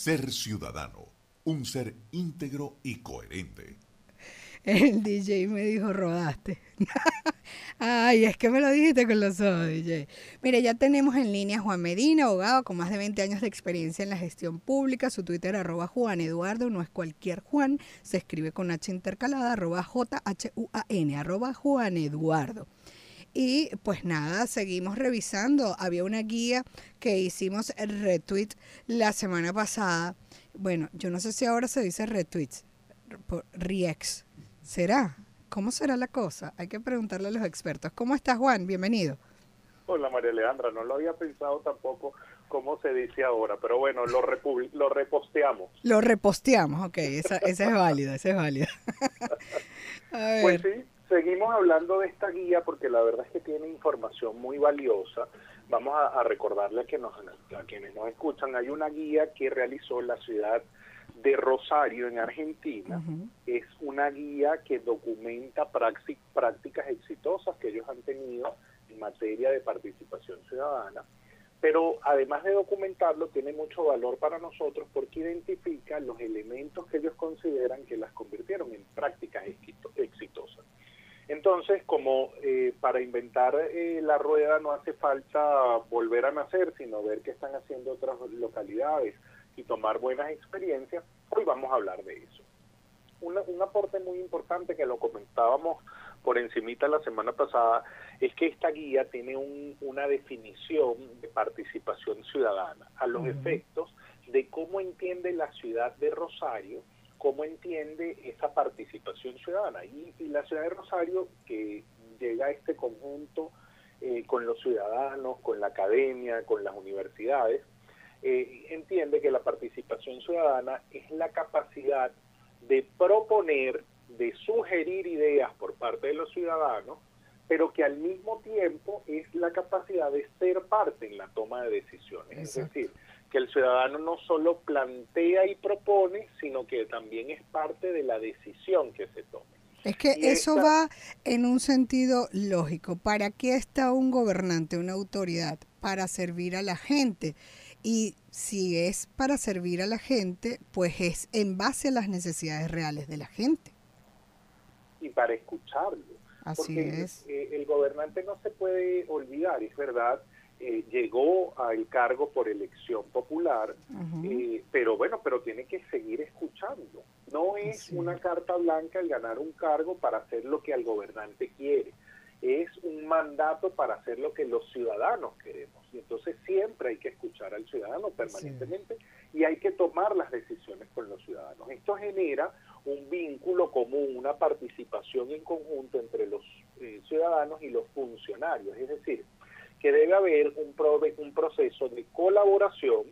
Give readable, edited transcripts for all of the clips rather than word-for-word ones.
Ser ciudadano, un ser íntegro y coherente. El DJ me dijo, rodaste. Ay, es que me lo dijiste con los ojos, DJ. Mire, ya tenemos en línea a Juan Medina, abogado con más de 20 años de experiencia en la gestión pública. Su Twitter, @Juan Eduardo, no es cualquier Juan, se escribe con H intercalada, @JHUAN, @Juan Eduardo. Y pues nada, seguimos revisando. Había una guía que hicimos el retweet la semana pasada. Bueno, yo no sé si ahora se dice retweets, por reex. ¿Será? ¿Cómo será la cosa? Hay que preguntarle a los expertos. ¿Cómo estás, Juan? Bienvenido. Hola María Alejandra, no lo había pensado tampoco cómo se dice ahora, pero bueno, lo reposteamos. Lo reposteamos, ok, esa es válida, esa es válida. A Pues ver. sí, seguimos hablando de esta guía porque la verdad es que tiene información muy valiosa. Vamos a recordarle a quienes nos escuchan, hay una guía que realizó la ciudad de Rosario en Argentina. Es una guía que documenta prácticas exitosas que ellos han tenido en materia de participación ciudadana, pero además de documentarlo tiene mucho valor para nosotros porque identifica los elementos que ellos consideran que las convirtieron en prácticas exitosas. Entonces, como para inventar la rueda no hace falta volver a nacer, sino ver qué están haciendo otras localidades y tomar buenas experiencias, hoy vamos a hablar de eso. Un aporte muy importante que lo comentábamos por encimita la semana pasada es que esta guía tiene una definición de participación ciudadana a los efectos de cómo entiende la ciudad de Rosario, cómo entiende esa participación ciudadana. Y la ciudad de Rosario, que llega a este conjunto con los ciudadanos, con la academia, con las universidades, entiende que la participación ciudadana es la capacidad de proponer, de sugerir ideas por parte de los ciudadanos, pero que al mismo tiempo es la capacidad de ser parte en la toma de decisiones. Exacto. Es decir, que el ciudadano no solo plantea y propone, sino que también es parte de la decisión que se tome. Es que eso va en un sentido lógico. ¿Para qué está un gobernante, una autoridad? Para servir a la gente. Y si es para servir a la gente, pues es en base a las necesidades reales de la gente. Y para escucharlo. Así porque es. El gobernante no se puede olvidar, es verdad, llegó al cargo por elección popular, pero tiene que seguir escuchando. No es una carta blanca el ganar un cargo para hacer lo que el gobernante quiere. Es un mandato para hacer lo que los ciudadanos queremos. Y entonces siempre hay que escuchar al ciudadano permanentemente y hay que tomar las decisiones con los ciudadanos. Esto genera un vínculo común, una participación en conjunto entre los ciudadanos y los funcionarios. Es decir, que debe haber un proceso de colaboración,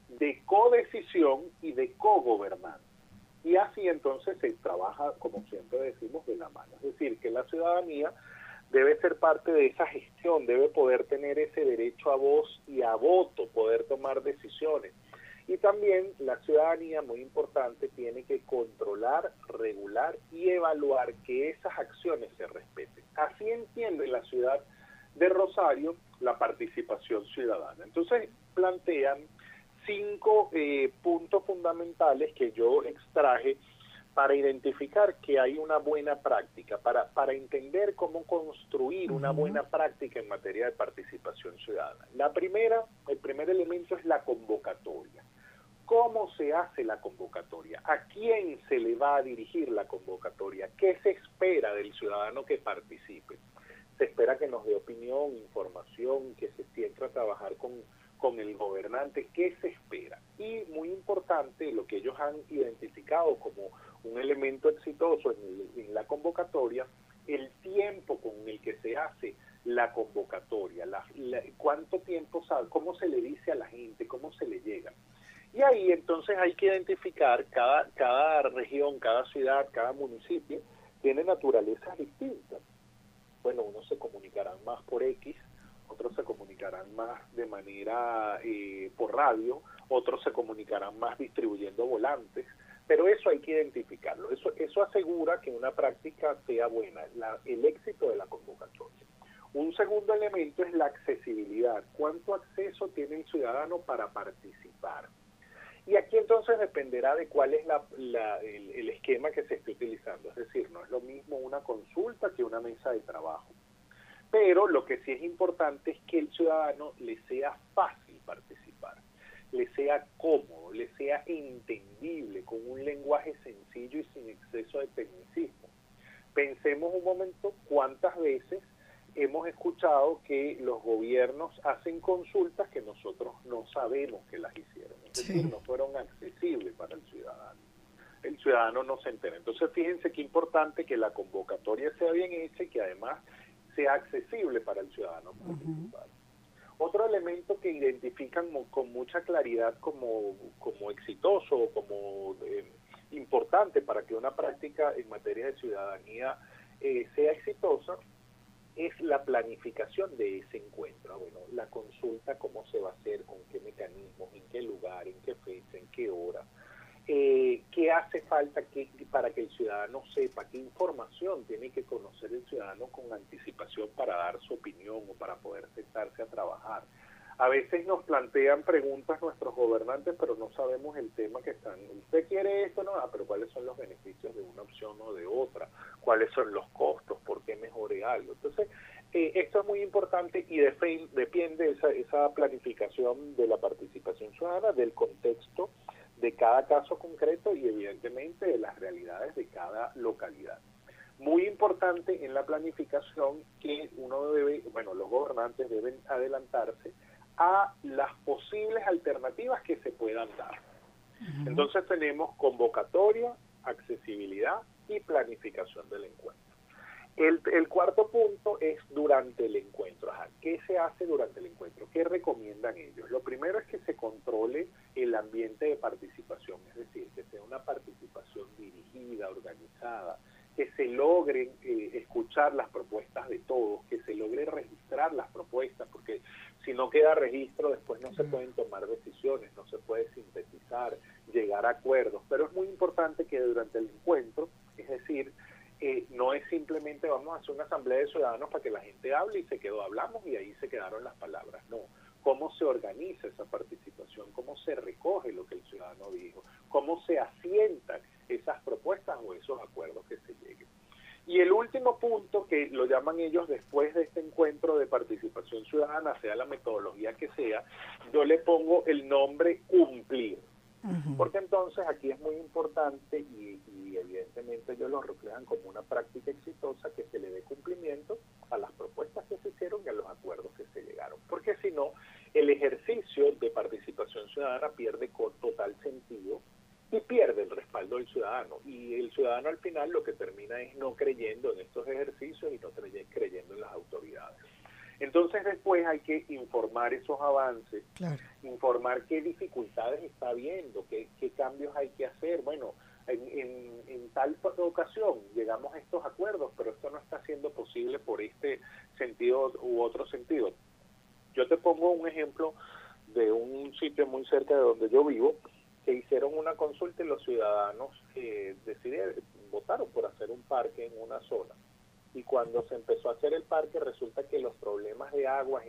de codecisión y de cogobernanza. Y así entonces se trabaja, como siempre decimos, de la mano. Es decir, que la ciudadanía debe ser parte de esa gestión, debe poder tener ese derecho a voz y a voto, poder tomar decisiones. Y también la ciudadanía, muy importante, tiene que controlar, regular y evaluar que esas acciones se respeten. Así entiende la ciudad de Rosario la participación ciudadana. Entonces plantean 5 puntos fundamentales que yo extraje para identificar que hay una buena práctica, para entender cómo construir una buena práctica en materia de participación ciudadana. El primer elemento es la convocatoria. ¿Cómo se hace la convocatoria? ¿A quién se le va a dirigir la convocatoria? ¿Qué se espera del ciudadano que participe? Se espera que nos dé opinión, información, que se sienta a trabajar con el gobernante. ¿Qué se espera? Y muy importante, lo que ellos han identificado como un elemento exitoso en la convocatoria, el tiempo con el que se hace la convocatoria, cuánto tiempo, cómo se le dice a la gente, cómo se le llega. Y ahí entonces hay que identificar cada región, cada ciudad, cada municipio tiene naturalezas distintas. Bueno, unos se comunicarán más por X, otros se comunicarán más de manera por radio, otros se comunicarán más distribuyendo volantes, pero eso hay que identificarlo. Eso asegura que una práctica sea buena, el éxito de la convocatoria. Un segundo elemento es la accesibilidad. ¿Cuánto acceso tiene el ciudadano para participar? Y aquí entonces dependerá de cuál es el esquema que se esté utilizando. Es decir, no es lo mismo una consulta que una mesa de trabajo. Pero lo que sí es importante es que el ciudadano le sea fácil participar, le sea cómodo, le sea entendible, con un lenguaje sencillo y sin exceso de tecnicismo. Pensemos un momento cuántas veces hemos escuchado que los gobiernos hacen consultas que nosotros no sabemos que las hicieron, es decir, no fueron accesibles para el ciudadano. El ciudadano no se entera. Entonces, fíjense qué importante que la convocatoria sea bien hecha y que además sea accesible para el ciudadano participar. Otro elemento que identifican con mucha claridad como exitoso o como importante para que una práctica en materia de ciudadanía sea exitosa es la planificación de ese encuentro. Bueno, la consulta, cómo se va a hacer, con qué mecanismos, en qué lugar, en qué fecha, en qué hora. ¿Qué hace falta para que el ciudadano sepa? ¿Qué información tiene que conocer el ciudadano con anticipación para dar su opinión o para poder sentarse a trabajar? A veces nos plantean preguntas nuestros gobernantes, pero no sabemos el tema que están. ¿Usted quiere esto? No, pero ¿cuáles son los beneficios de una opción o de otra? ¿Cuáles son los costos? ¿Por qué mejore algo? Entonces, esto es muy importante y depende esa planificación de la participación ciudadana, del contexto de cada caso concreto y evidentemente de las realidades de cada localidad. Muy importante en la planificación que los gobernantes deben adelantarse a las posibles alternativas que se puedan dar. Entonces tenemos convocatoria, accesibilidad y planificación del encuentro. El cuarto punto es durante el encuentro. ¿Qué se hace durante el encuentro? ¿Qué recomiendan ellos? Lo primero es que se controle el ambiente de participación, es decir, que sea una participación dirigida, organizada, que se logren escuchar las propuestas de todos, que se logre registrar las propuestas, porque si no queda registro después no se pueden tomar decisiones, no se puede sintetizar, llegar a acuerdos, pero es muy importante que durante el encuentro, es decir, no es simplemente vamos a hacer una asamblea de ciudadanos para que la gente hable y se quedó, hablamos y ahí se quedaron las palabras, no. ¿Cómo se organiza esa participación? ¿Cómo se recoge lo que el ciudadano dijo? ¿Cómo se asientan esas propuestas o esos acuerdos que se lleguen? Y el último punto, que lo llaman ellos después de este encuentro de participación ciudadana, sea la metodología que sea, yo le pongo el nombre cumplir. Porque entonces aquí es muy importante y evidentemente ellos lo reflejan como una práctica exitosa, que se le dé cumplimiento a las propuestas que se hicieron y a los acuerdos que se llegaron. Porque si no, el ejercicio de participación ciudadana pierde con total sentido y pierde el respaldo del ciudadano. Y el ciudadano al final lo que termina es no creyendo en estos ejercicios y no creyendo en las autoridades. Entonces después hay que informar esos avances, informar qué dificultades está habiendo, qué cambios hay que hacer. Bueno, en tal ocasión llegamos a estos acuerdos, pero esto no está siendo posible por este sentido u otro sentido. Yo te pongo un ejemplo de un sitio muy cerca de donde yo vivo, que hicieron una consulta y los ciudadanos votaron por hacer un parque en una zona. Y cuando se empezó a hacer el parque, resulta que los problemas de agua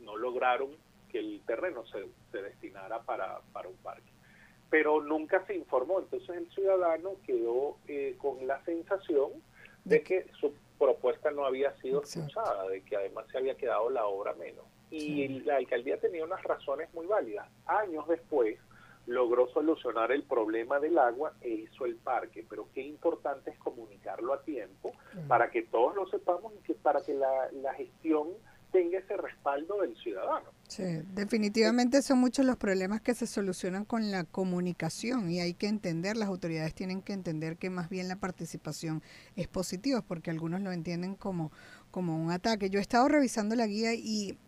no lograron que el terreno se destinara para un parque. Pero nunca se informó, entonces el ciudadano quedó con la sensación de que su propuesta no había sido escuchada, de que además se había quedado la obra menos. Y la alcaldía tenía unas razones muy válidas. Años después logró solucionar el problema del agua e hizo el parque, pero qué importante es comunicarlo a tiempo para que todos lo sepamos y para que la gestión tenga ese respaldo del ciudadano. Sí, definitivamente son muchos los problemas que se solucionan con la comunicación y hay que entender, las autoridades tienen que entender que más bien la participación es positiva, porque algunos lo entienden como un ataque. Yo he estado revisando la guía y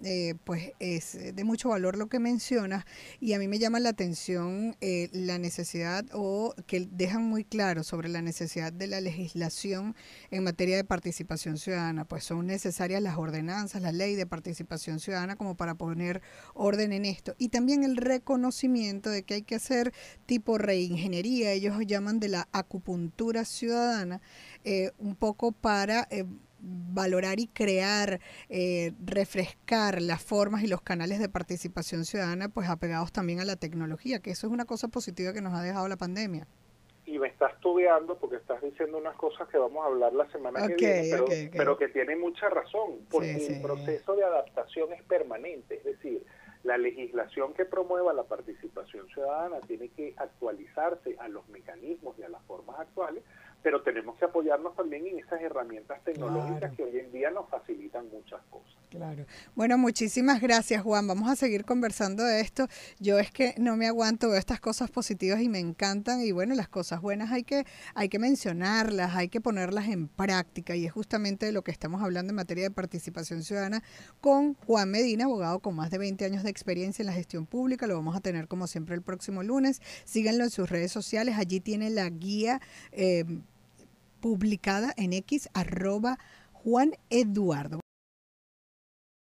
pues es de mucho valor lo que mencionas, y a mí me llama la atención la necesidad, o que dejan muy claro sobre la necesidad de la legislación en materia de participación ciudadana. Pues son necesarias las ordenanzas, la ley de participación ciudadana como para poner orden en esto, y también el reconocimiento de que hay que hacer tipo reingeniería, ellos llaman de la acupuntura ciudadana, un poco para valorar y crear, refrescar las formas y los canales de participación ciudadana, pues apegados también a la tecnología, que eso es una cosa positiva que nos ha dejado la pandemia. Y me estás tubeando porque estás diciendo unas cosas que vamos a hablar la semana que viene, pero que tiene mucha razón, porque el proceso de adaptación es permanente, es decir, la legislación que promueva la participación ciudadana tiene que actualizarse a los mecanismos y a las formas actuales, pero tenemos que apoyarnos también en esas herramientas tecnológicas que hoy en día nos facilitan muchas cosas. Claro. Bueno, muchísimas gracias, Juan. Vamos a seguir conversando de esto. Yo es que no me aguanto, veo estas cosas positivas y me encantan. Y bueno, las cosas buenas hay que mencionarlas, hay que ponerlas en práctica. Y es justamente de lo que estamos hablando en materia de participación ciudadana con Juan Medina, abogado con más de 20 años de experiencia en la gestión pública. Lo vamos a tener como siempre el próximo lunes. Síganlo en sus redes sociales. Allí tiene la guía publicada en X, @Juan Eduardo.